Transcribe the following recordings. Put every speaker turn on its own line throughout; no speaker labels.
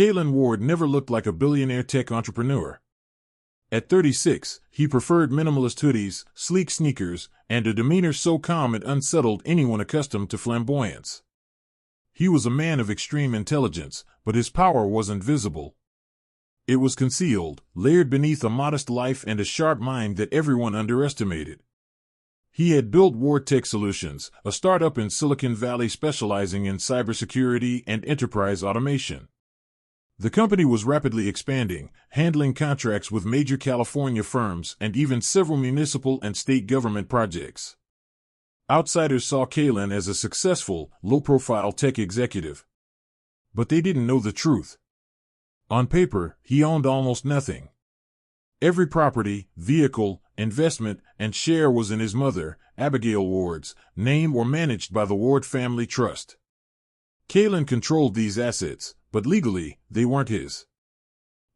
Kaelen Ward never looked like a billionaire tech entrepreneur. At 36, he preferred minimalist hoodies, sleek sneakers, and a demeanor so calm it unsettled anyone accustomed to flamboyance. He was a man of extreme intelligence, but his power wasn't visible. It was concealed, layered beneath a modest life and a sharp mind that everyone underestimated. He had built Ward Tech Solutions, a startup in Silicon Valley specializing in cybersecurity and enterprise automation. The company was rapidly expanding, handling contracts with major California firms and even several municipal and state government projects. Outsiders saw Kaelen as a successful, low-profile tech executive. But they didn't know the truth. On paper, he owned almost nothing. Every property, vehicle, investment, and share was in his mother, Abigail Ward's, name or managed by the Ward Family Trust. Kaelen controlled these assets, but legally, they weren't his.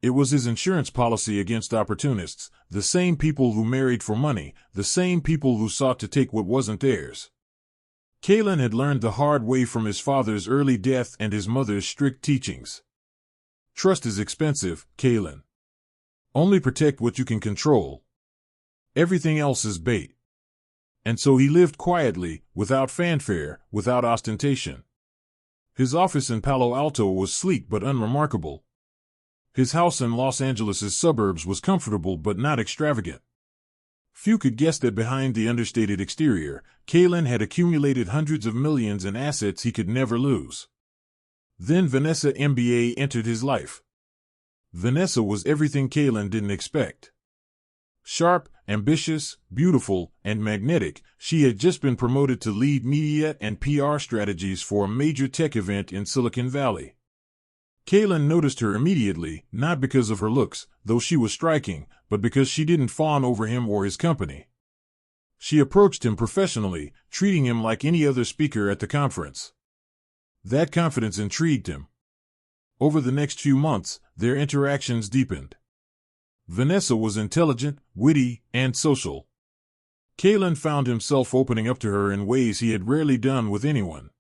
It was his insurance policy against opportunists, the same people who married for money, the same people who sought to take what wasn't theirs. Kaelen had learned the hard way from his father's early death and his mother's strict teachings. Trust is expensive, Kaelen. Only protect what you can control. Everything else is bait. And so he lived quietly, without fanfare, without ostentation. His office in Palo Alto was sleek but unremarkable. His house in Los Angeles' suburbs was comfortable but not extravagant. Few could guess that behind the understated exterior, Kaelen had accumulated hundreds of millions in assets he could never lose. Then Vanessa MBA entered his life. Vanessa was everything Kaelen didn't expect. Sharp, ambitious, beautiful, and magnetic, she had just been promoted to lead media and PR strategies for a major tech event in Silicon Valley. Kaelen noticed her immediately, not because of her looks, though she was striking, but because she didn't fawn over him or his company. She approached him professionally, treating him like any other speaker at the conference. That confidence intrigued him. Over the next few months, their interactions deepened. Vanessa was intelligent, witty, and social. Kaelen found himself opening up to her in ways he had rarely done with anyone.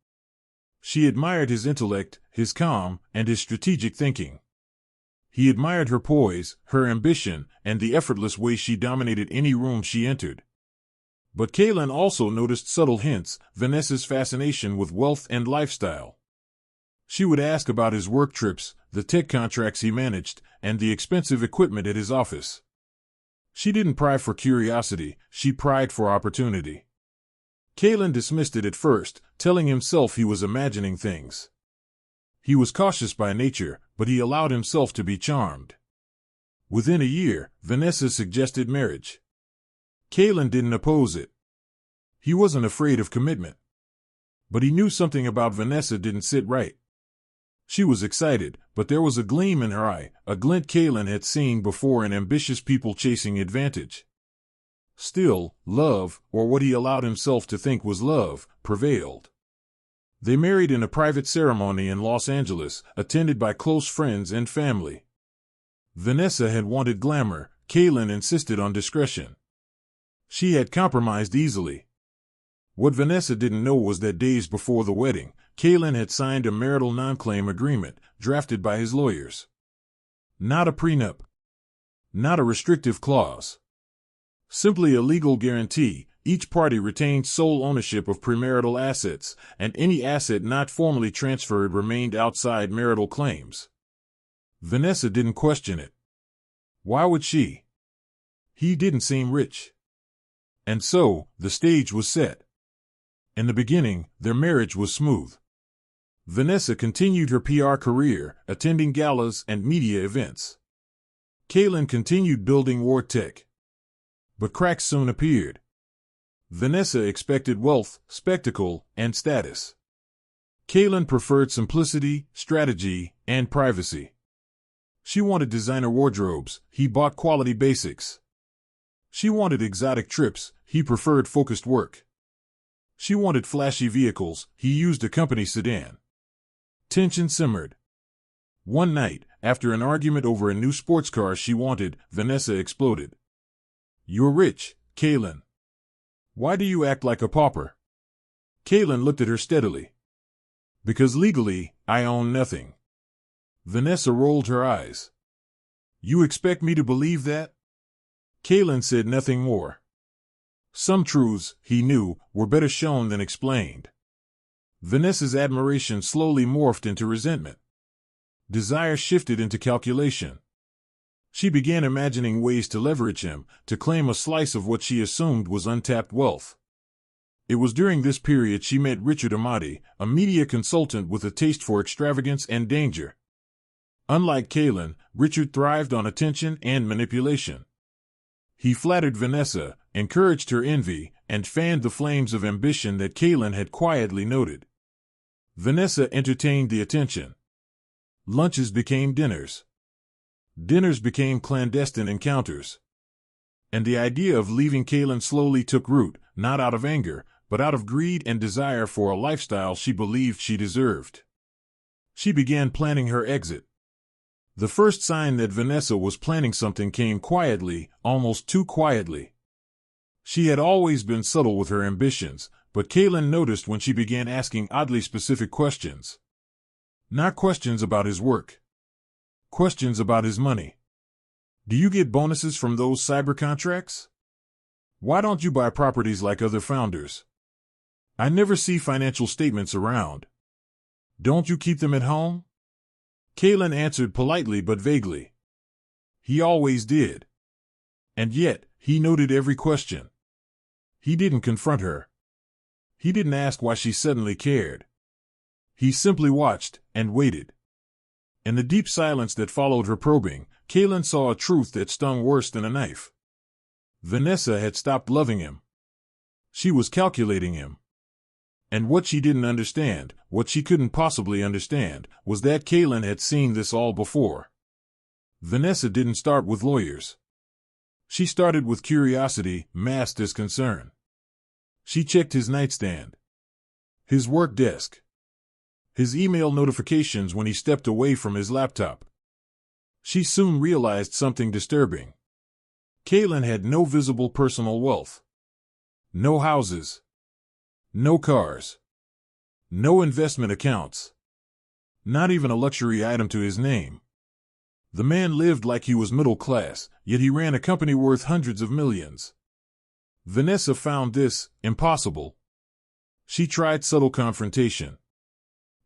She admired his intellect, his calm, and his strategic thinking. He admired her poise, her ambition, and the effortless way she dominated any room she entered. But Kaelen also noticed subtle hints, Vanessa's fascination with wealth and lifestyle. She would ask about his work trips, the tech contracts he managed, and the expensive equipment at his office. She didn't pry for curiosity, she pried for opportunity. Kaelen dismissed it at first, telling himself he was imagining things. He was cautious by nature, but he allowed himself to be charmed. Within a year, Vanessa suggested marriage. Kaelen didn't oppose it. He wasn't afraid of commitment. But he knew something about Vanessa didn't sit right. She was excited, but there was a gleam in her eye, a glint Kaelen had seen before in ambitious people chasing advantage. Still, love, or what he allowed himself to think was love, prevailed. They married in a private ceremony in Los Angeles, attended by close friends and family. Vanessa had wanted glamour, Kaelen insisted on discretion. She had compromised easily. What Vanessa didn't know was that days before the wedding, Kaelen had signed a marital non-claim agreement, drafted by his lawyers. Not a prenup. Not a restrictive clause. Simply a legal guarantee, each party retained sole ownership of premarital assets, and any asset not formally transferred remained outside marital claims. Vanessa didn't question it. Why would she? He didn't seem rich. And so, the stage was set. In the beginning, their marriage was smooth. Vanessa continued her PR career, attending galas and media events. Kaelen continued building Ward Tech. But cracks soon appeared. Vanessa expected wealth, spectacle, and status. Kaelen preferred simplicity, strategy, and privacy. She wanted designer wardrobes, he bought quality basics. She wanted exotic trips, he preferred focused work. She wanted flashy vehicles, he used a company sedan. Tension simmered. One night, after an argument over a new sports car she wanted, Vanessa exploded. "You're rich, Kaelen. Why do you act like a pauper?" Kaelen looked at her steadily. "Because legally, I own nothing." Vanessa rolled her eyes. You expect me to believe that? Kaelen said nothing more. Some truths, he knew, were better shown than explained. Vanessa's admiration slowly morphed into resentment. Desire shifted into calculation. She began imagining ways to leverage him, to claim a slice of what she assumed was untapped wealth. It was during this period she met Richard Amati, a media consultant with a taste for extravagance and danger. Unlike Kaelen, Richard thrived on attention and manipulation. He flattered Vanessa, encouraged her envy, and fanned the flames of ambition that Kaelen had quietly noted. Vanessa entertained the attention. Lunches became dinners. Dinners became clandestine encounters. And the idea of leaving Kaelen slowly took root, not out of anger, but out of greed and desire for a lifestyle she believed she deserved. She began planning her exit. The first sign that Vanessa was planning something came quietly, almost too quietly. She had always been subtle with her ambitions, but Kaelen noticed when she began asking oddly specific questions. Not questions about his work. Questions about his money. Do you get bonuses from those cyber contracts? Why don't you buy properties like other founders? I never see financial statements around. Don't you keep them at home? Kaelen answered politely but vaguely. He always did. And yet, he noted every question. He didn't confront her. He didn't ask why she suddenly cared. He simply watched and waited. In the deep silence that followed her probing, Kaelen saw a truth that stung worse than a knife. Vanessa had stopped loving him. She was calculating him. And what she didn't understand, what she couldn't possibly understand, was that Kaelen had seen this all before. Vanessa didn't start with lawyers. She started with curiosity, masked as concern. She checked his nightstand, his work desk, his email notifications when he stepped away from his laptop. She soon realized something disturbing. Kaelen had no visible personal wealth. No houses. No cars. No investment accounts. Not even a luxury item to his name. The man lived like he was middle class, yet he ran a company worth hundreds of millions. Vanessa found this impossible. She tried subtle confrontation.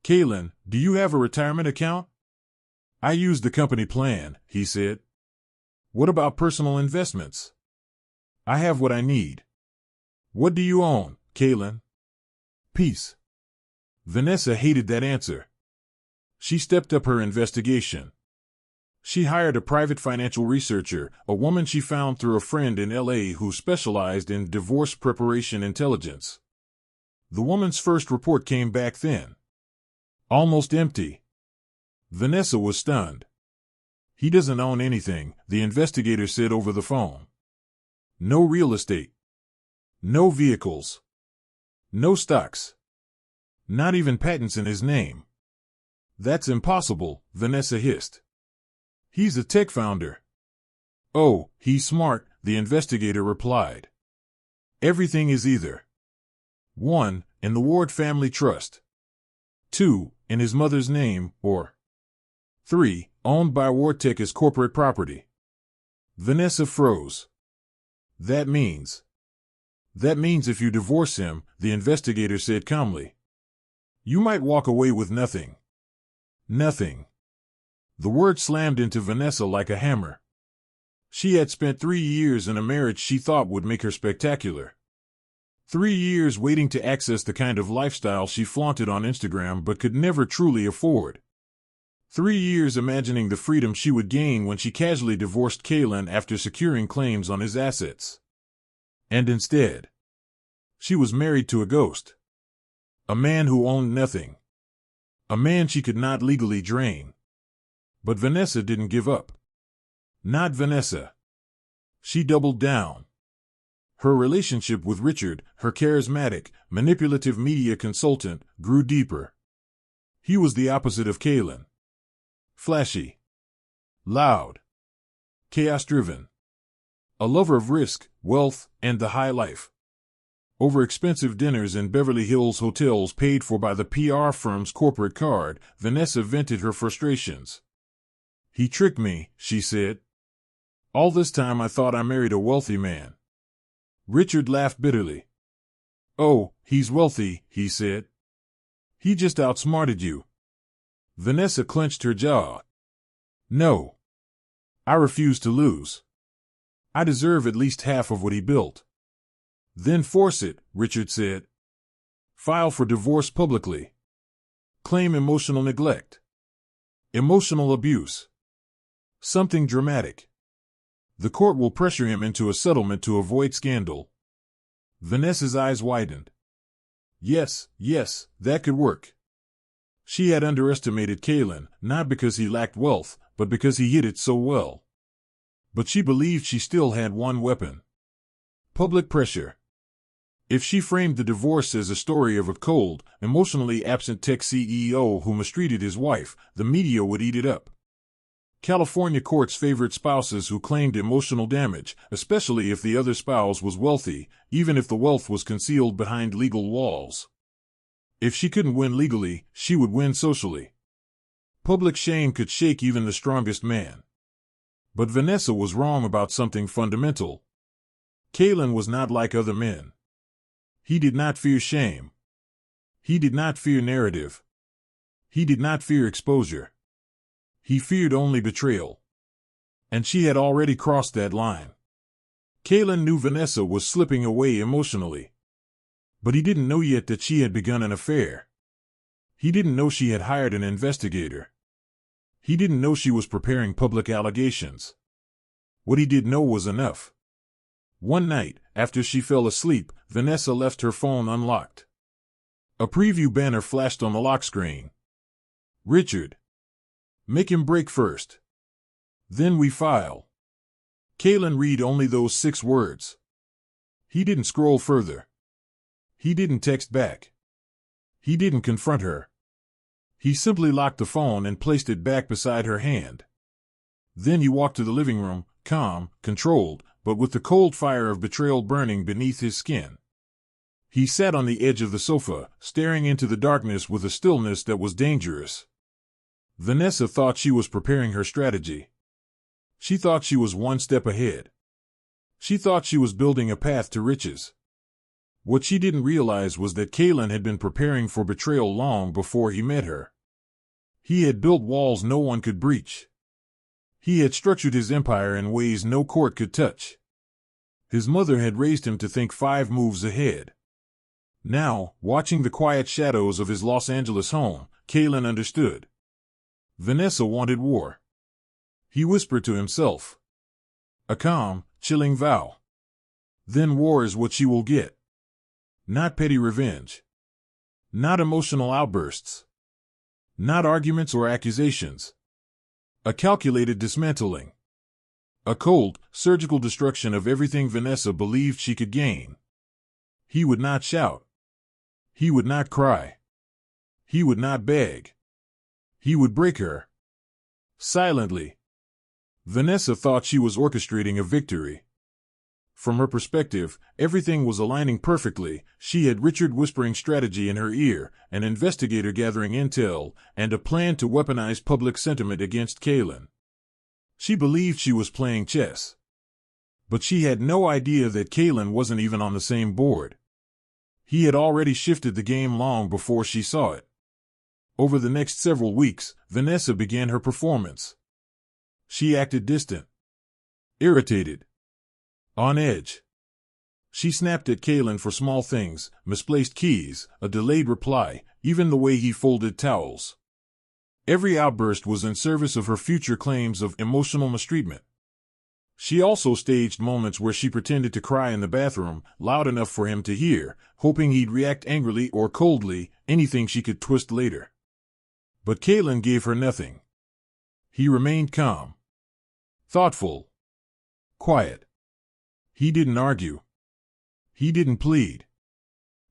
Kaelen, do you have a retirement account? I used the company plan, he said. What about personal investments? I have what I need. What do you own, Kaelen? Peace. Vanessa hated that answer. She stepped up her investigation. She hired a private financial researcher, a woman she found through a friend in LA who specialized in divorce preparation intelligence. The woman's first report came back thin. Almost empty. Vanessa was stunned. He doesn't own anything, the investigator said over the phone. No real estate. No vehicles. No stocks. Not even patents in his name. That's impossible, Vanessa hissed. He's a tech founder. Oh, he's smart, the investigator replied. Everything is either 1. In the Ward family trust. 2. In his mother's name, or 3. Owned by Wardtech as corporate property. Vanessa froze. That means if you divorce him, the investigator said calmly, you might walk away with nothing. Nothing. The word slammed into Vanessa like a hammer. She had spent 3 years in a marriage she thought would make her spectacular. 3 years waiting to access the kind of lifestyle she flaunted on Instagram but could never truly afford. 3 years imagining the freedom she would gain when she casually divorced Kaelen after securing claims on his assets. And instead, she was married to a ghost. A man who owned nothing. A man she could not legally drain. But Vanessa didn't give up. Not Vanessa. She doubled down. Her relationship with Richard, her charismatic, manipulative media consultant, grew deeper. He was the opposite of Kaelen. Flashy. Loud. Chaos-driven. A lover of risk, wealth, and the high life. Over expensive dinners in Beverly Hills hotels paid for by the PR firm's corporate card, Vanessa vented her frustrations. He tricked me, she said. All this time I thought I married a wealthy man. Richard laughed bitterly. Oh, he's wealthy, he said. He just outsmarted you. Vanessa clenched her jaw. No. I refuse to lose. I deserve at least half of what he built. Then force it, Richard said. File for divorce publicly. Claim emotional neglect. Emotional abuse. Something dramatic. The court will pressure him into a settlement to avoid scandal. Vanessa's eyes widened. Yes, that could work. She had underestimated Kaelen, not because he lacked wealth, but because he hid it so well. But she believed she still had one weapon. Public pressure. If she framed the divorce as a story of a cold, emotionally absent tech CEO who mistreated his wife, the media would eat it up. California courts favored spouses who claimed emotional damage, especially if the other spouse was wealthy, even if the wealth was concealed behind legal walls. If she couldn't win legally, she would win socially. Public shame could shake even the strongest man. But Vanessa was wrong about something fundamental. Kaelen was not like other men. He did not fear shame. He did not fear narrative. He did not fear exposure. He feared only betrayal. And she had already crossed that line. Kaelen knew Vanessa was slipping away emotionally. But he didn't know yet that she had begun an affair. He didn't know she had hired an investigator. He didn't know she was preparing public allegations. What he did know was enough. One night, after she fell asleep, Vanessa left her phone unlocked. A preview banner flashed on the lock screen. Richard. Make him break first. Then we file. Kaelen read only those 6 words. He didn't scroll further. He didn't text back. He didn't confront her. He simply locked the phone and placed it back beside her hand. Then he walked to the living room, calm, controlled, but with the cold fire of betrayal burning beneath his skin. He sat on the edge of the sofa, staring into the darkness with a stillness that was dangerous. Vanessa thought she was preparing her strategy. She thought she was one step ahead. She thought she was building a path to riches. What she didn't realize was that Kaelen had been preparing for betrayal long before he met her. He had built walls no one could breach. He had structured his empire in ways no court could touch. His mother had raised him to think 5 moves ahead. Now, watching the quiet shadows of his Los Angeles home, Kaelen understood. Vanessa wanted war. He whispered to himself. A calm, chilling vow. Then war is what she will get. Not petty revenge. Not emotional outbursts. Not arguments or accusations. A calculated dismantling. A cold, surgical destruction of everything Vanessa believed she could gain. He would not shout. He would not cry. He would not beg. He would break her. Silently. Vanessa thought she was orchestrating a victory. From her perspective, everything was aligning perfectly. She had Richard whispering strategy in her ear, an investigator gathering intel, and a plan to weaponize public sentiment against Kaelen. She believed she was playing chess. But she had no idea that Kaelen wasn't even on the same board. He had already shifted the game long before she saw it. Over the next several weeks, Vanessa began her performance. She acted distant, irritated, on edge. She snapped at Kaelen for small things, misplaced keys, a delayed reply, even the way he folded towels. Every outburst was in service of her future claims of emotional mistreatment. She also staged moments where she pretended to cry in the bathroom, loud enough for him to hear, hoping he'd react angrily or coldly, anything she could twist later. But Kaelen gave her nothing. He remained calm, thoughtful, quiet. He didn't argue. He didn't plead.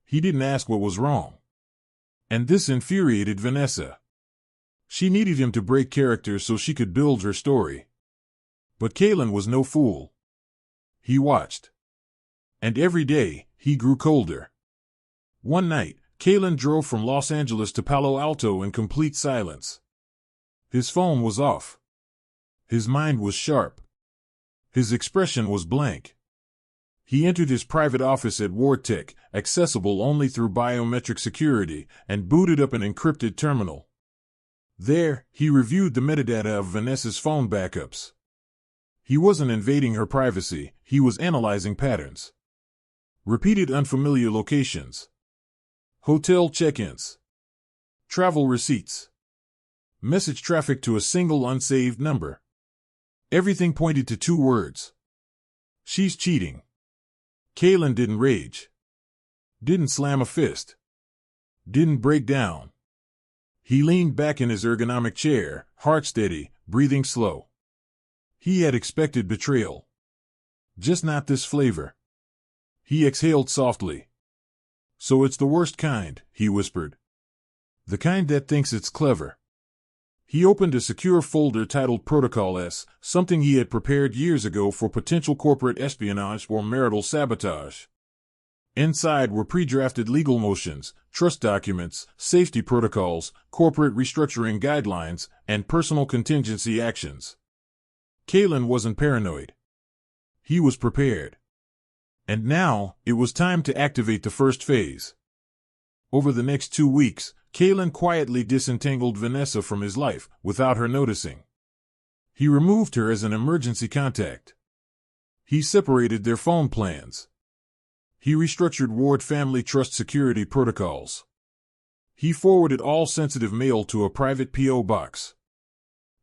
He didn't ask what was wrong. And this infuriated Vanessa. She needed him to break character so she could build her story. But Kaelen was no fool. He watched. And every day, he grew colder. One night, Kaelen drove from Los Angeles to Palo Alto in complete silence. His phone was off. His mind was sharp. His expression was blank. He entered his private office at Ward Tech, accessible only through biometric security, and booted up an encrypted terminal. There, he reviewed the metadata of Vanessa's phone backups. He wasn't invading her privacy, he was analyzing patterns. Repeated unfamiliar locations. Hotel check-ins. Travel receipts. Message traffic to a single unsaved number. Everything pointed to 2 words. She's cheating. Kaelen didn't rage. Didn't slam a fist. Didn't break down. He leaned back in his ergonomic chair, heart steady, breathing slow. He had expected betrayal. Just not this flavor. He exhaled softly. So it's the worst kind, he whispered. The kind that thinks it's clever. He opened a secure folder titled Protocol S, something he had prepared years ago for potential corporate espionage or marital sabotage. Inside were pre-drafted legal motions, trust documents, safety protocols, corporate restructuring guidelines, and personal contingency actions. Kaelen wasn't paranoid. He was prepared. And now, it was time to activate the first phase. Over the next 2 weeks, Kaelen quietly disentangled Vanessa from his life, without her noticing. He removed her as an emergency contact. He separated their phone plans. He restructured Ward family trust security protocols. He forwarded all sensitive mail to a private P.O. box.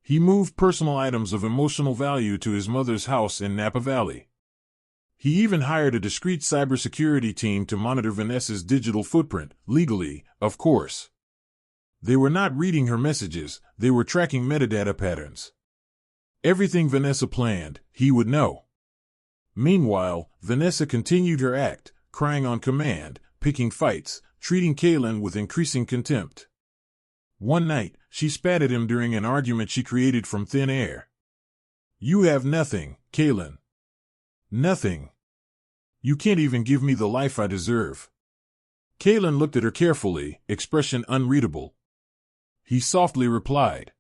He moved personal items of emotional value to his mother's house in Napa Valley. He even hired a discreet cybersecurity team to monitor Vanessa's digital footprint, legally, of course. They were not reading her messages, they were tracking metadata patterns. Everything Vanessa planned, he would know. Meanwhile, Vanessa continued her act, crying on command, picking fights, treating Kaelen with increasing contempt. One night, she spat at him during an argument she created from thin air. "You have nothing, Kaelen. Nothing. You can't even give me the life I deserve." Kaelen looked at her carefully, expression unreadable. He softly replied,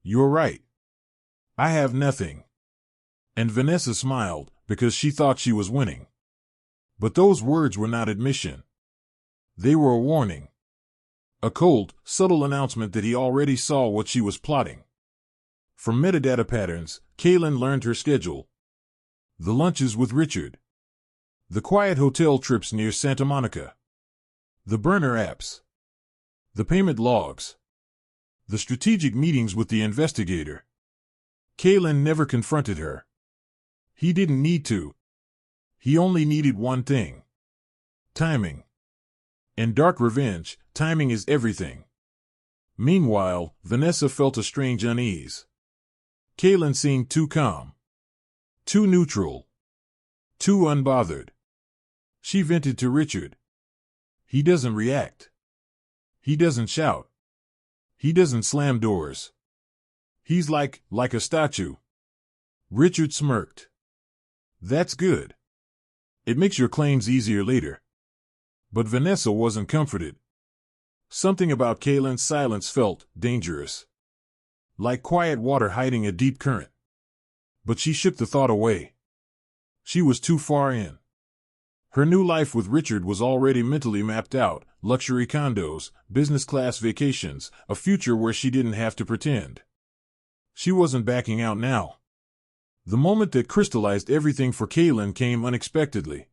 "You're right. I have nothing." And Vanessa smiled, because she thought she was winning. But those words were not admission. They were a warning. A cold, subtle announcement that he already saw what she was plotting. From metadata patterns, Kaelen learned her schedule. The lunches with Richard. The quiet hotel trips near Santa Monica. The burner apps. The payment logs. The strategic meetings with the investigator. Kaelen never confronted her. He didn't need to. He only needed one thing. Timing. In dark revenge, timing is everything. Meanwhile, Vanessa felt a strange unease. Kaelen seemed too calm. Too neutral. Too unbothered. She vented to Richard. He doesn't react. He doesn't shout. He doesn't slam doors. He's like a statue. Richard smirked. That's good. It makes your claims easier later. But Vanessa wasn't comforted. Something about Kaelen's silence felt dangerous. Like quiet water hiding a deep current. But she shook the thought away. She was too far in. Her new life with Richard was already mentally mapped out, luxury condos, business-class vacations, a future where she didn't have to pretend. She wasn't backing out now. The moment that crystallized everything for Kaelen came unexpectedly.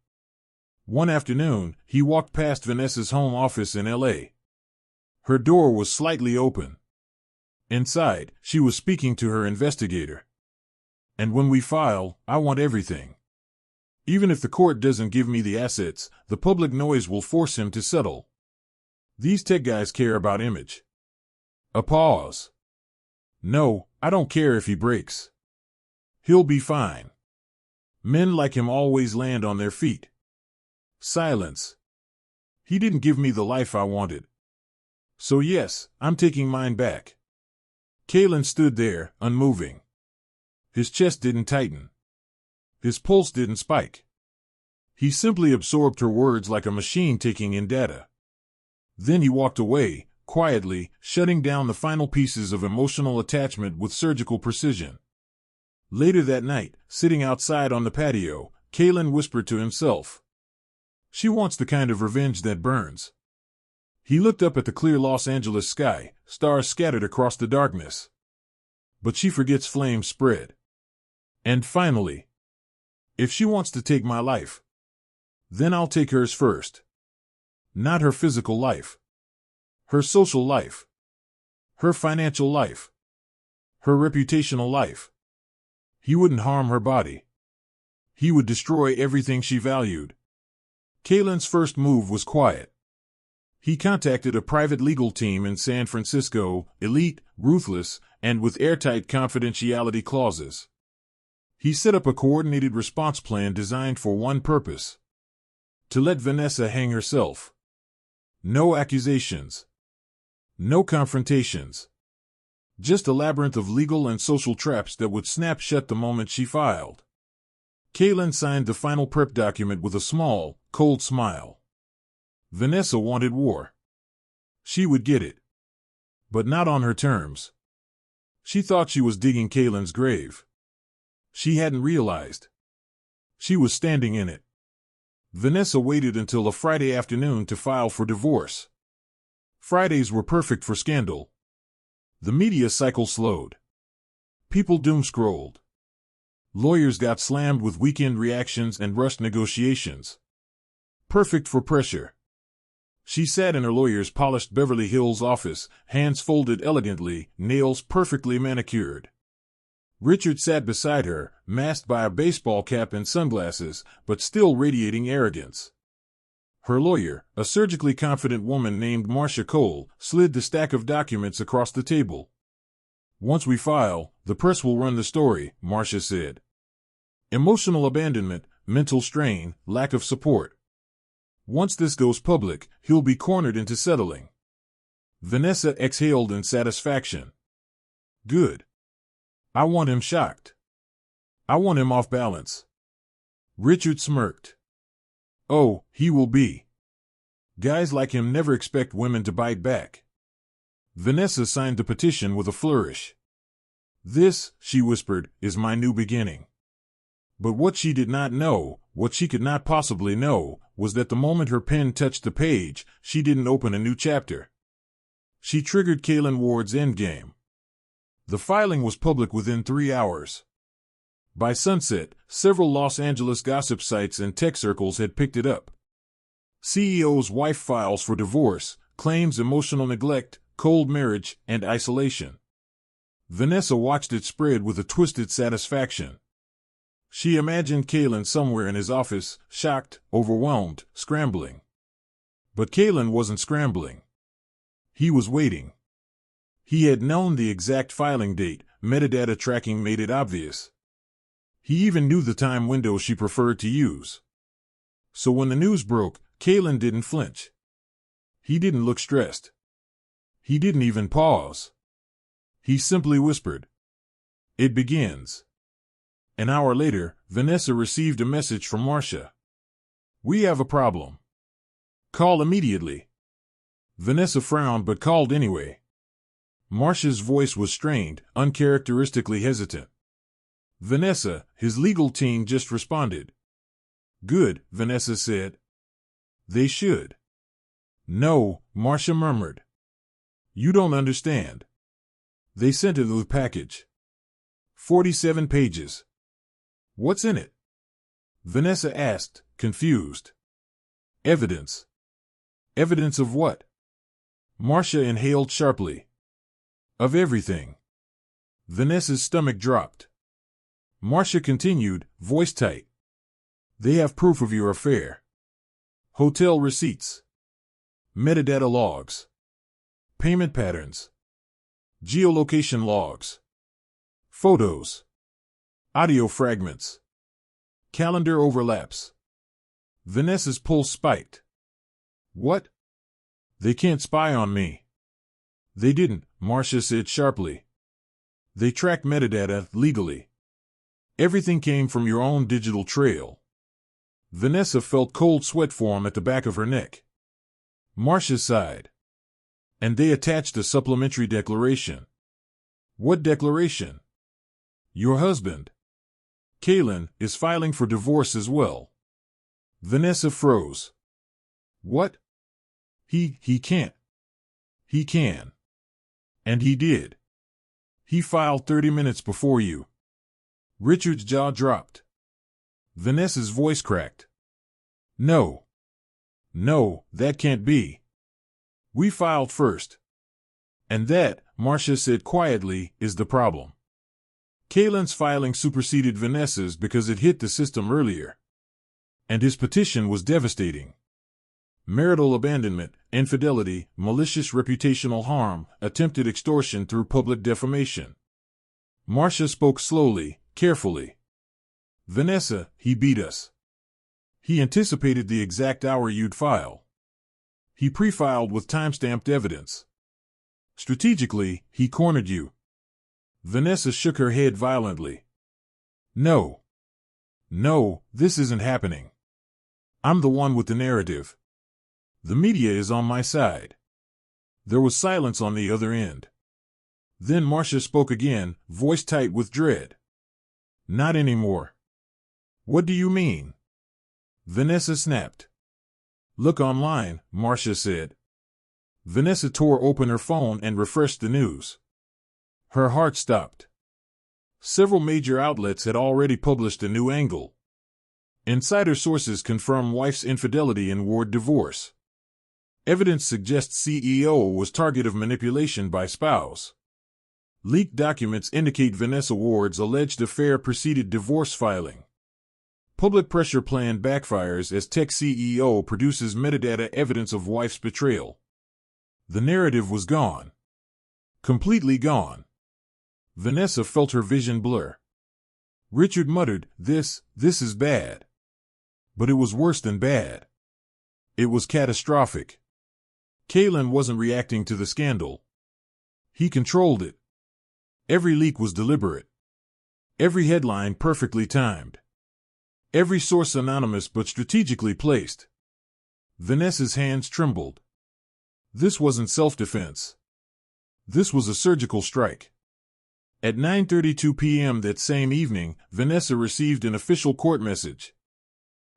One afternoon, he walked past Vanessa's home office in L.A. Her door was slightly open. Inside, she was speaking to her investigator. "And when we file, I want everything. Even if the court doesn't give me the assets, the public noise will force him to settle. These tech guys care about image." A pause. "No, I don't care if he breaks. He'll be fine. Men like him always land on their feet." Silence. "He didn't give me the life I wanted. So yes, I'm taking mine back." Kaelen stood there, unmoving. His chest didn't tighten. His pulse didn't spike. He simply absorbed her words like a machine taking in data. Then he walked away, quietly, shutting down the final pieces of emotional attachment with surgical precision. Later that night, sitting outside on the patio, Kaelen whispered to himself, "She wants the kind of revenge that burns." He looked up at the clear Los Angeles sky, stars scattered across the darkness. But she forgets flames spread. And finally, if she wants to take my life, then I'll take hers first. Not her physical life. Her social life. Her financial life. Her reputational life. He wouldn't harm her body. He would destroy everything she valued. Kaelen's first move was quiet. He contacted a private legal team in San Francisco, elite, ruthless, and with airtight confidentiality clauses. He set up a coordinated response plan designed for one purpose: to let Vanessa hang herself. No accusations. No confrontations. Just a labyrinth of legal and social traps that would snap shut the moment she filed. Kaelen signed the final prep document with a small, cold smile. Vanessa wanted war. She would get it. But not on her terms. She thought she was digging Kaelen's grave. She hadn't realized. She was standing in it. Vanessa waited until a Friday afternoon to file for divorce. Fridays were perfect for scandal. The media cycle slowed. People doom-scrolled. Lawyers got slammed with weekend reactions and rushed negotiations. Perfect for pressure. She sat in her lawyer's polished Beverly Hills office, hands folded elegantly, nails perfectly manicured. Richard sat beside her, masked by a baseball cap and sunglasses, but still radiating arrogance. Her lawyer, a surgically confident woman named Marcia Cole, slid the stack of documents across the table. "Once we file, the press will run the story," Marcia said. "Emotional abandonment, mental strain, lack of support. Once this goes public, he'll be cornered into settling." Vanessa exhaled in satisfaction. "Good. I want him shocked. I want him off balance." Richard smirked. "Oh, he will be. Guys like him never expect women to bite back." Vanessa signed the petition with a flourish. "This," she whispered, "is my new beginning." But what she did not know, what she could not possibly know, was that the moment her pen touched the page, she didn't open a new chapter. She triggered Kaelen Ward's endgame. The filing was public within 3 hours. By sunset, several Los Angeles gossip sites and tech circles had picked it up. CEO's wife files for divorce, claims emotional neglect, cold marriage, and isolation. Vanessa watched it spread with a twisted satisfaction. She imagined Kaelen somewhere in his office, shocked, overwhelmed, scrambling. But Kaelen wasn't scrambling. He was waiting. He had known the exact filing date, metadata tracking made it obvious. He even knew the time window she preferred to use. So when the news broke, Kaelen didn't flinch. He didn't look stressed. He didn't even pause. He simply whispered, "It begins." An hour later, Vanessa received a message from Marcia. "We have a problem. Call immediately." Vanessa frowned but called anyway. Marcia's voice was strained, uncharacteristically hesitant. "Vanessa, his legal team just responded." "Good," Vanessa said. "They should." "No," Marcia murmured. "You don't understand. They sent it with a package. 47 pages. What's in it?" Vanessa asked, confused. "Evidence." "Evidence of what?" Marcia inhaled sharply. "Of everything." Vanessa's stomach dropped. Marcia continued, voice tight. "They have proof of your affair. Hotel receipts. Metadata logs. Payment patterns. Geolocation logs. Photos. Audio fragments. Calendar overlaps." Vanessa's pulse spiked. "What?" "They can't spy on me." "They didn't," Marcia said sharply. "They tracked metadata legally. Everything came from your own digital trail." Vanessa felt cold sweat form at the back of her neck. Marcia sighed. "And they attached a supplementary declaration." "What declaration?" "Your husband." Kaelen is filing for divorce as well. Vanessa froze. What? He can't. He can. And he did. He filed 30 minutes before you. Richard's jaw dropped. Vanessa's voice cracked. No. No, that can't be. We filed first. And that, Marcia said quietly, is the problem. Kaelen's filing superseded Vanessa's because it hit the system earlier. And his petition was devastating. Marital abandonment, infidelity, malicious reputational harm, attempted extortion through public defamation. Marcia spoke slowly, carefully. Vanessa, he beat us. He anticipated the exact hour you'd file. He pre-filed with time-stamped evidence. Strategically, he cornered you. Vanessa shook her head violently. No. No, this isn't happening. I'm the one with the narrative. The media is on my side. There was silence on the other end. Then Marcia spoke again, voice tight with dread. Not anymore. What do you mean? Vanessa snapped. Look online, Marcia said. Vanessa tore open her phone and refreshed the news. Her heart stopped. Several major outlets had already published a new angle. Insider sources confirm wife's infidelity and Ward divorce. Evidence suggests CEO was target of manipulation by spouse. Leaked documents indicate Vanessa Ward's alleged affair preceded divorce filing. Public pressure plan backfires as tech CEO produces metadata evidence of wife's betrayal. The narrative was gone. Completely gone. Vanessa felt her vision blur. Richard muttered, This is bad. But it was worse than bad. It was catastrophic. Kaelen wasn't reacting to the scandal. He controlled it. Every leak was deliberate. Every headline perfectly timed. Every source anonymous but strategically placed. Vanessa's hands trembled. This wasn't self-defense. This was a surgical strike. At 9:32 p.m. that same evening, Vanessa received an official court message.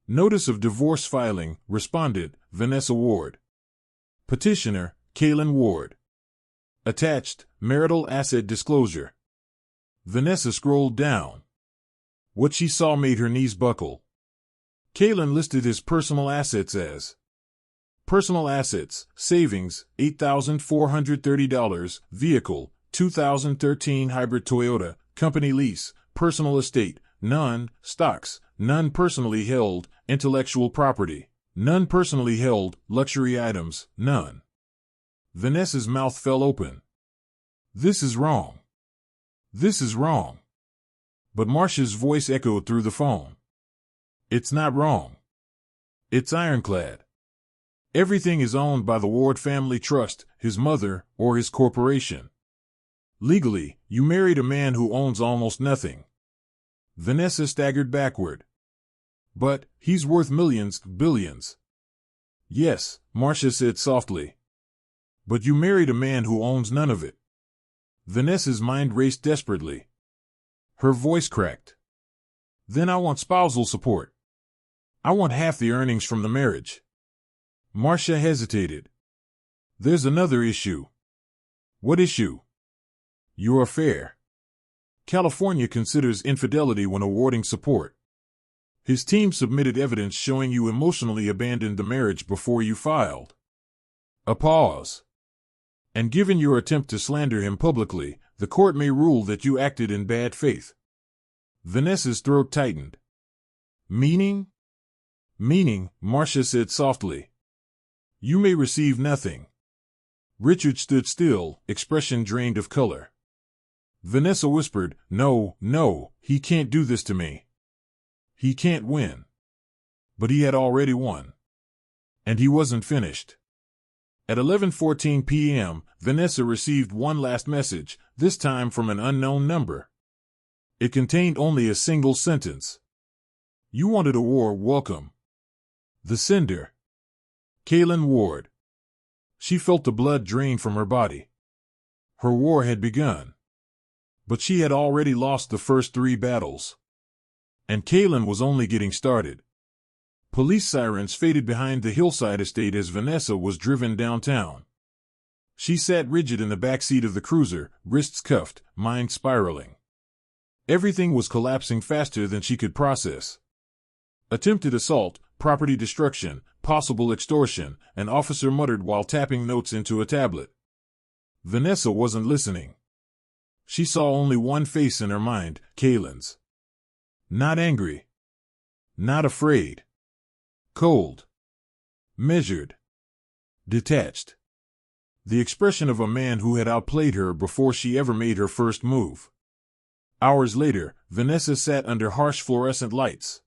Notice of divorce filing, responded, Vanessa Ward. Petitioner, Kaelen Ward. Attached, marital asset disclosure. Vanessa scrolled down. What she saw made her knees buckle. Kaelen listed his personal assets as personal assets, savings, $8,430, vehicle, 2013 hybrid Toyota, company lease, personal estate, none, stocks, none personally held, intellectual property, none personally held, luxury items, none. Vanessa's mouth fell open. This is wrong. This is wrong. But Marcia's voice echoed through the phone. It's not wrong. It's ironclad. Everything is owned by the Ward family trust, his mother, or his corporation. Legally, you married a man who owns almost nothing. Vanessa staggered backward. But, he's worth millions, billions. Yes, Marcia said softly. But you married a man who owns none of it. Vanessa's mind raced desperately. Her voice cracked. Then I want spousal support. I want half the earnings from the marriage. Marcia hesitated. There's another issue. What issue? Your affair. California considers infidelity when awarding support. His team submitted evidence showing you emotionally abandoned the marriage before you filed. A pause. And given your attempt to slander him publicly, the court may rule that you acted in bad faith. Vanessa's throat tightened. Meaning? Meaning, Marcia said softly. You may receive nothing. Richard stood still, expression drained of color. Vanessa whispered, No, he can't do this to me. He can't win. But he had already won. And he wasn't finished. At 11:14 p.m., Vanessa received one last message, this time from an unknown number. It contained only a single sentence. You wanted a war, welcome. The sender. Kaelen Ward. She felt the blood drain from her body. Her war had begun. But she had already lost the first 3 battles. And Kaelen was only getting started. Police sirens faded behind the hillside estate as Vanessa was driven downtown. She sat rigid in the back seat of the cruiser, wrists cuffed, mind spiraling. Everything was collapsing faster than she could process. Attempted assault, property destruction, possible extortion, an officer muttered while tapping notes into a tablet. Vanessa wasn't listening. She saw only one face in her mind, Kaelen's. Not angry. Not afraid. Cold. Measured. Detached. The expression of a man who had outplayed her before she ever made her first move. Hours later, Vanessa sat under harsh fluorescent lights.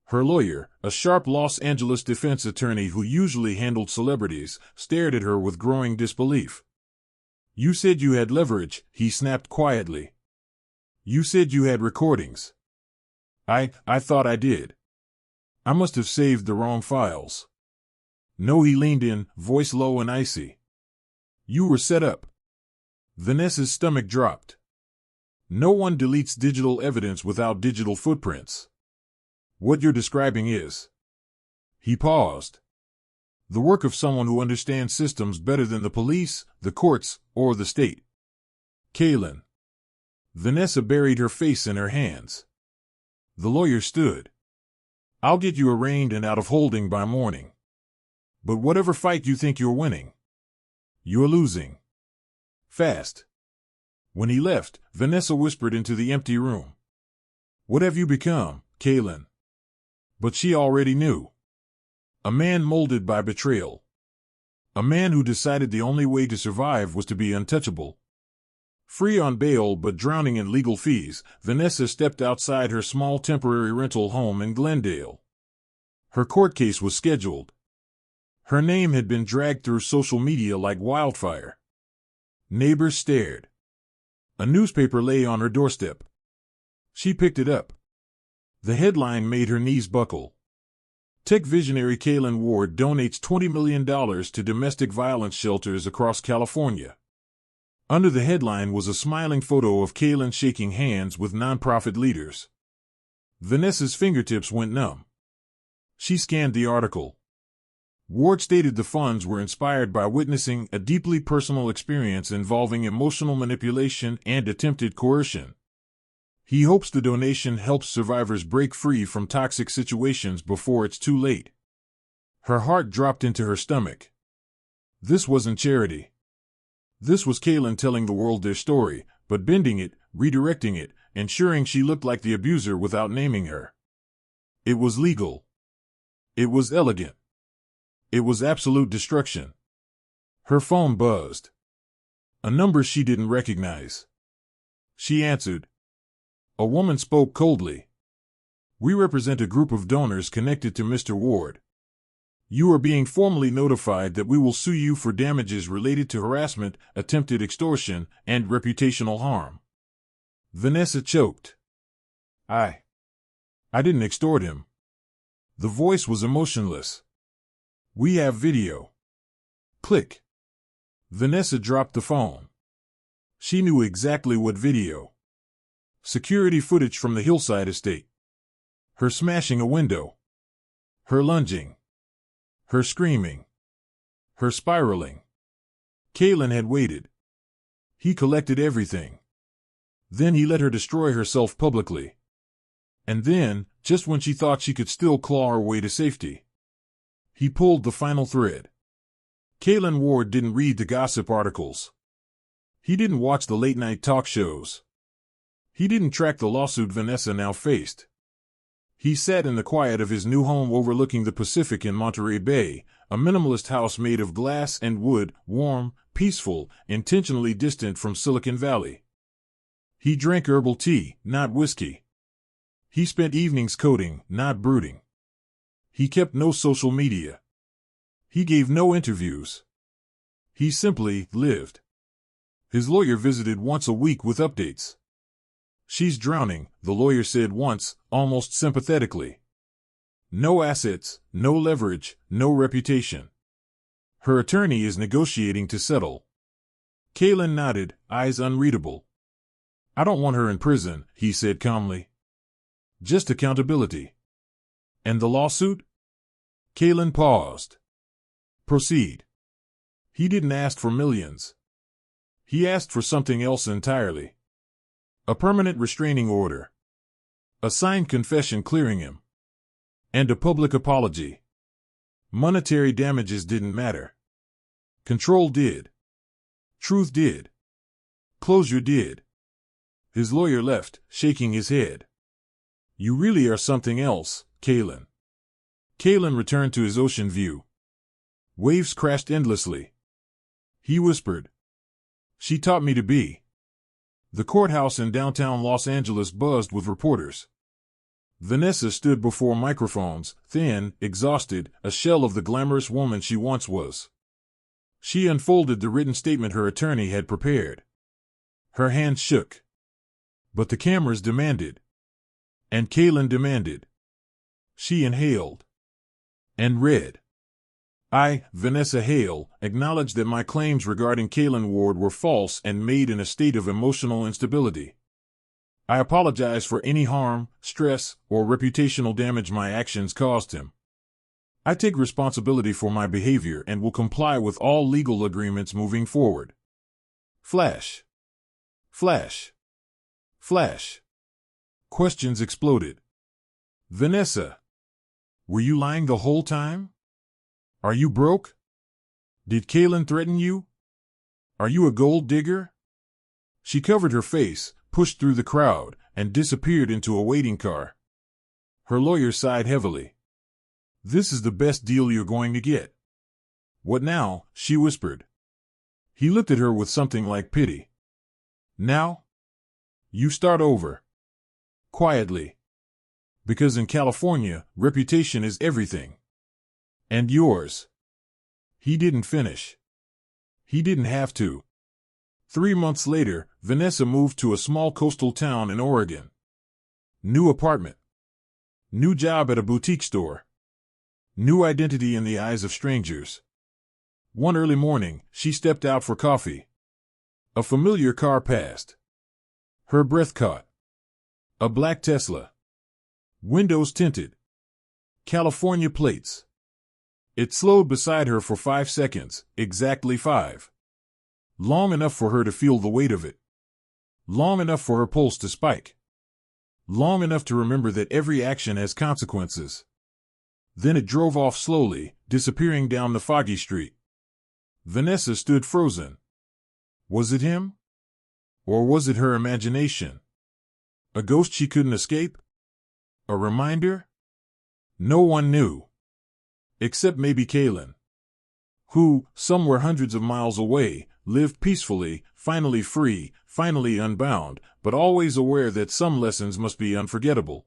Her lawyer, a sharp Los Angeles defense attorney who usually handled celebrities, stared at her with growing disbelief. "You said you had leverage," he snapped quietly. "You said you had recordings." I thought I did. I must have saved the wrong files." "No," he leaned in, voice low and icy. "You were set up." Vanessa's stomach dropped. No one deletes digital evidence without digital footprints. "What you're describing is..." He paused. "The work of someone who understands systems better than the police, the courts, or the state." "Kaelen." Vanessa buried her face in her hands. The lawyer stood. "I'll get you arraigned and out of holding by morning. But whatever fight you think you're winning, you're losing. Fast." When he left, Vanessa whispered into the empty room. "What have you become, Kaelen?" But she already knew. A man molded by betrayal. A man who decided the only way to survive was to be untouchable. Free on bail but drowning in legal fees, Vanessa stepped outside her small temporary rental home in Glendale. Her court case was scheduled. Her name had been dragged through social media like wildfire. Neighbors stared. A newspaper lay on her doorstep. She picked it up. The headline made her knees buckle. Tech visionary Kaelen Ward donates $20 million to domestic violence shelters across California. Under the headline was a smiling photo of Kaelen shaking hands with nonprofit leaders. Vanessa's fingertips went numb. She scanned the article. Ward stated the funds were inspired by witnessing a deeply personal experience involving emotional manipulation and attempted coercion. He hopes the donation helps survivors break free from toxic situations before it's too late. Her heart dropped into her stomach. This wasn't charity. This was Kaelen telling the world their story, but bending it, redirecting it, ensuring she looked like the abuser without naming her. It was legal. It was elegant. It was absolute destruction. Her phone buzzed. A number she didn't recognize. She answered. A woman spoke coldly. "We represent a group of donors connected to Mr. Ward. You are being formally notified that we will sue you for damages related to harassment, attempted extortion, and reputational harm." Vanessa choked. I didn't extort him." The voice was emotionless. "We have video." Click. Vanessa dropped the phone. She knew exactly what video. Security footage from the hillside estate. Her smashing a window. Her lunging. Her screaming. Her spiraling. Kaelen had waited. He collected everything. Then he let her destroy herself publicly. And then, just when she thought she could still claw her way to safety, he pulled the final thread. Kaelen Ward didn't read the gossip articles. He didn't watch the late-night talk shows. He didn't track the lawsuit Vanessa now faced. He sat in the quiet of his new home overlooking the Pacific in Monterey Bay, a minimalist house made of glass and wood, warm, peaceful, intentionally distant from Silicon Valley. He drank herbal tea, not whiskey. He spent evenings coding, not brooding. He kept no social media. He gave no interviews. He simply lived. His lawyer visited once a week with updates. "She's drowning," the lawyer said once, almost sympathetically. "No assets, no leverage, no reputation. Her attorney is negotiating to settle." Kaelen nodded, eyes unreadable. "I don't want her in prison," he said calmly. Just accountability. And the lawsuit? Kaelen paused. Proceed. He didn't ask for millions. He asked for something else entirely. A permanent restraining order. A signed confession clearing him. And a public apology. Monetary damages didn't matter. Control did. Truth did. Closure did. His lawyer left, shaking his head. You really are something else, Kaelen. Kaelen returned to his ocean view. Waves crashed endlessly. He whispered. She taught me to be. The courthouse in downtown Los Angeles buzzed with reporters. Vanessa stood before microphones, thin, exhausted, a shell of the glamorous woman she once was. She unfolded the written statement her attorney had prepared. Her hands shook. But the cameras demanded. And Kaelen demanded. She inhaled. And read. I, Vanessa Hale, acknowledge that my claims regarding Kaelen Ward were false and made in a state of emotional instability. I apologize for any harm, stress, or reputational damage my actions caused him. I take responsibility for my behavior and will comply with all legal agreements moving forward. Flash. Flash. Flash. Questions exploded. Vanessa. Were you lying the whole time? Are you broke? Did Kaelen threaten you? Are you a gold digger? She covered her face, pushed through the crowd, and disappeared into a waiting car. Her lawyer sighed heavily. This is the best deal you're going to get. What now? She whispered. He looked at her with something like pity. Now? You start over. Quietly. Because in California, reputation is everything. And yours. He didn't finish. He didn't have to. 3 months later, Vanessa moved to a small coastal town in Oregon. New apartment. New job at a boutique store. New identity in the eyes of strangers. One early morning, she stepped out for coffee. A familiar car passed. Her breath caught. A black Tesla. Windows tinted. California plates. It slowed beside her for 5 seconds, exactly 5. Long enough for her to feel the weight of it. Long enough for her pulse to spike. Long enough to remember that every action has consequences. Then it drove off slowly, disappearing down the foggy street. Vanessa stood frozen. Was it him? Or was it her imagination? A ghost she couldn't escape? A reminder? No one knew. Except maybe Kaelen, who, somewhere hundreds of miles away, lived peacefully, finally free, finally unbound, but always aware that some lessons must be unforgettable.